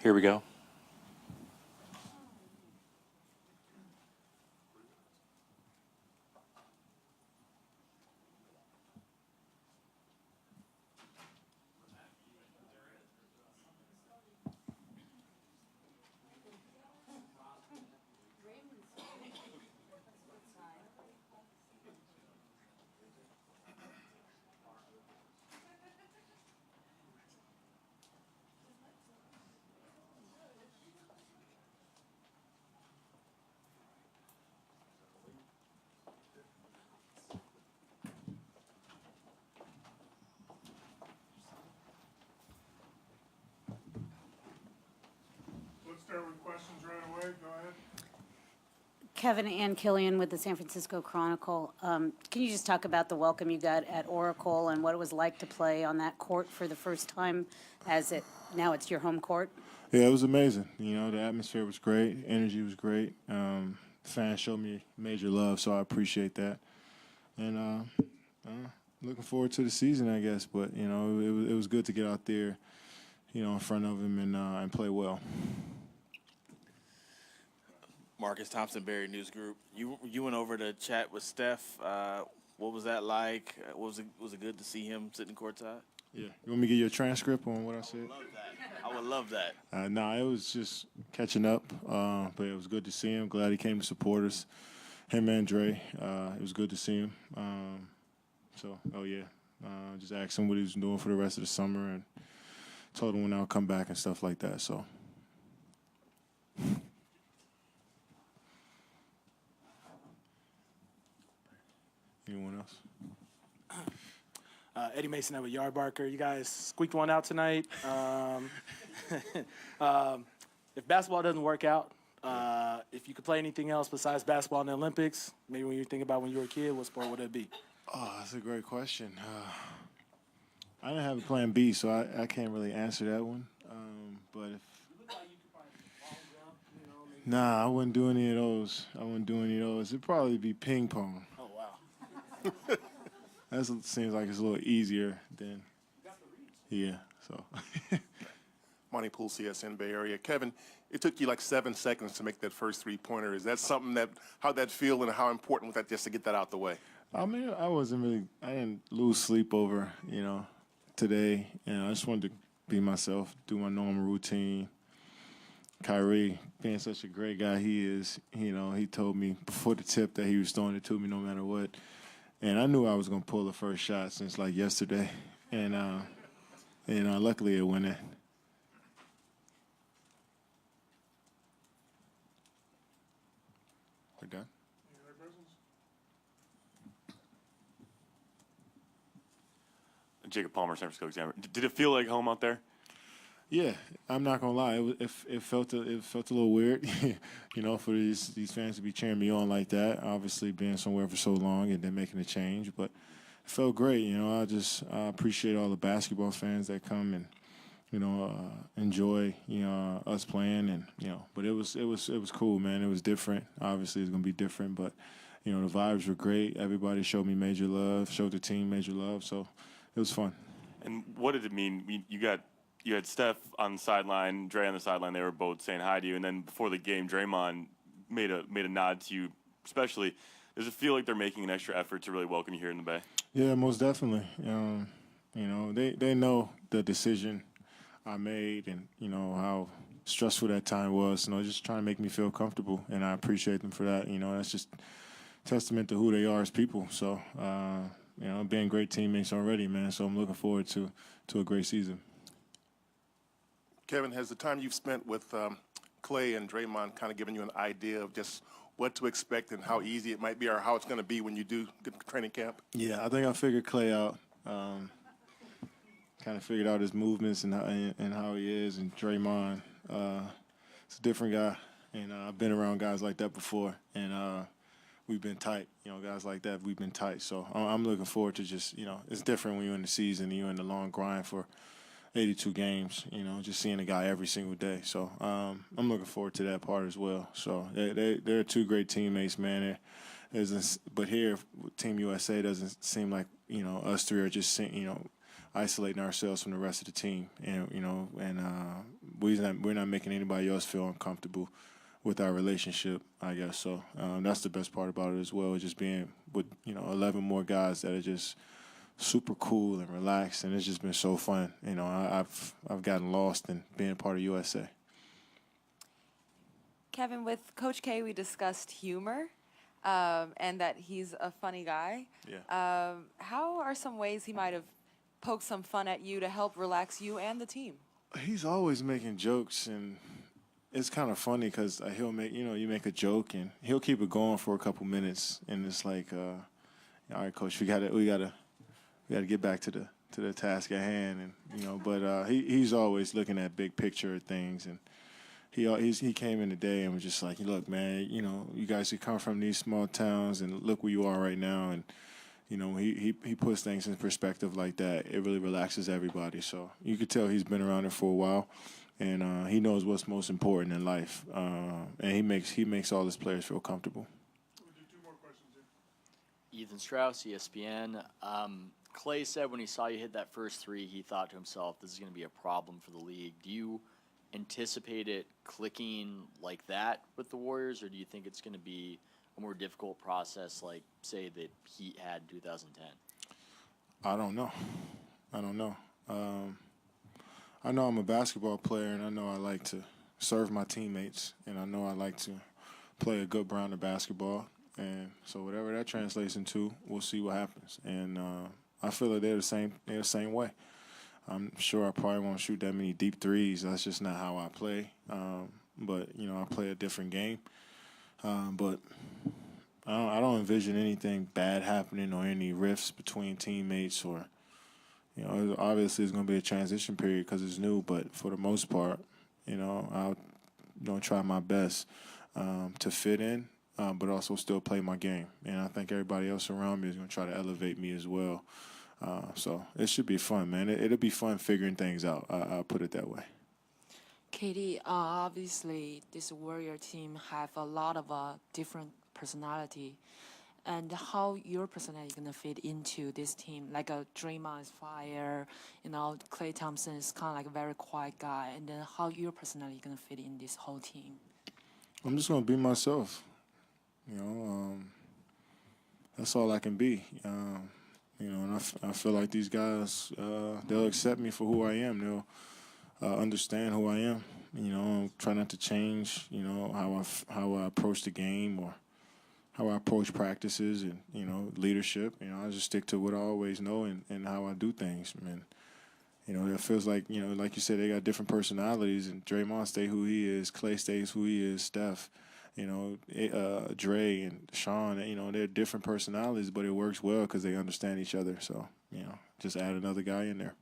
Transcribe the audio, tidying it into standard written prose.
Here we go. Let's start with questions right away. Go ahead. Kevin and Killian with the San Francisco Chronicle. Can you just talk about the welcome you got at Oracle and what it was like to play on that court for the first time now it's your home court? Yeah, it was amazing. You know, the atmosphere was great. Energy was great. Fans showed me major love, so I appreciate that. And looking forward to the season, I guess. But, you know, it was good to get out there, you know, in front of him and play well. Marcus Thompson, Barry News Group. You went over to chat with Steph. What was that like? Was it good to see him sitting courtside? Yeah. You want me to give you a transcript on what I said? I would love that. It was just catching up, but it was good to see him. Glad he came to support us. Him and Dre. It was good to see him. Just asked him what he was doing for the rest of the summer and told him when I'll come back and stuff like that. So. Anyone else? Eddie Mason with Yard Barker. You guys squeaked one out tonight. If basketball doesn't work out, if you could play anything else besides basketball in the Olympics, maybe when you think about when you were a kid, what sport would it be? Oh, that's a great question. I didn't have a plan B, so I can't really answer that one. But if I wouldn't do any of those. It'd probably be ping pong. Oh, wow. That seems like it's a little easier than. Yeah, so. Monty Poole, CSN Bay Area. Kevin, it took you like 7 seconds to make that first three-pointer. Is that something how'd that feel and how important was that just to get that out the way? I mean, I didn't lose sleep over, today. I just wanted to be myself, do my normal routine. Kyrie, being such a great guy he is, he told me before the tip that he was throwing it to me no matter what. And I knew I was going to pull the first shot since like yesterday. And luckily it went in. We're done. Any other questions? Jacob Palmer, San Francisco Examiner. Did it feel like home out there? Yeah, I'm not gonna lie. It felt a little weird, for these fans to be cheering me on like that. Obviously, being somewhere for so long and then making a change, but it felt great. I appreciate all the basketball fans that come and enjoy us playing and But it was cool, man. It was different. Obviously, it's gonna be different, but the vibes were great. Everybody showed me major love, showed the team major love, so it was fun. And what did it mean? You had Steph on the sideline, Dre on the sideline. They were both saying hi to you, and then before the game, Draymond made a nod to you. Especially, does it feel like they're making an extra effort to really welcome you here in the Bay? Yeah, most definitely. They know the decision I made, and how stressful that time was. Just trying to make me feel comfortable, and I appreciate them for that. That's just testament to who they are as people. So, being great teammates already, man. So I'm looking forward to a great season. Kevin, has the time you've spent with Clay and Draymond kind of given you an idea of just what to expect and how easy it might be or how it's going to be when you do get to training camp? Yeah, I think I figured Clay out. Kind of figured out his movements and how he is. And Draymond, it's a different guy. And I've been around guys like that before. And we've been tight. Guys like that, we've been tight. So I'm looking forward to just, it's different when you're in the season and you're in the long grind for 82 games, just seeing a guy every single day. So I'm looking forward to that part as well. So they're two great teammates, man. But here, Team USA doesn't seem like, us three are just, isolating ourselves from the rest of the team. And we're not making anybody else feel uncomfortable with our relationship, I guess. So that's the best part about it as well, just being with 11 more guys that are just super cool and relaxed, and it's just been so fun. I've gotten lost in being part of USA. Kevin, with Coach K, we discussed humor and that he's a funny guy. Yeah. How are some ways he might have poked some fun at you to help relax you and the team? He's always making jokes, and it's kind of funny because he'll make you make a joke and he'll keep it going for a couple minutes, and it's like, all right, Coach, we gotta get back to the task at hand, and but he's always looking at big picture of things, and he came in today and was just like, look, man, you guys who come from these small towns and look where you are right now, and he puts things in perspective like that. It really relaxes everybody. So you could tell he's been around it for a while, and he knows what's most important in life, and he makes all his players feel comfortable. We'll do 2 more questions here. Ethan Strauss, ESPN. Clay said when he saw you hit that first 3, he thought to himself, this is going to be a problem for the league. Do you anticipate it clicking like that with the Warriors, or do you think it's going to be a more difficult process like, say, the Heat had in 2010? I don't know. I know I'm a basketball player, and I know I like to serve my teammates, and I know I like to play a good brand of basketball. And so whatever that translates into, we'll see what happens. And I feel like they're the same way. I'm sure I probably won't shoot that many deep threes. That's just not how I play. But I play a different game. But I don't envision anything bad happening or any rifts between teammates, or obviously it's going to be a transition period because it's new. But for the most part, I'll try my best to fit in, but also still play my game. And I think everybody else around me is going to try to elevate me as well. So it should be fun, man. It'll be fun figuring things out. I'll put it that way. Katie, obviously this Warrior team have a lot of different personality, and how your personality gonna fit into this team? Like Draymond is fire, Klay Thompson is kind of like a very quiet guy, and then how your personality gonna fit in this whole team? I'm just gonna be myself. That's all I can be. And I feel like these guys, they'll accept me for who I am. They'll understand who I am. Try not to change, how I approach the game or how I approach practices and, leadership. I just stick to what I always know and how I do things. And, it feels like, like you said, they got different personalities, and Draymond stay who he is, Klay stays who he is, Steph. Dre and Sean, they're different personalities, but it works well because they understand each other. So, just add another guy in there.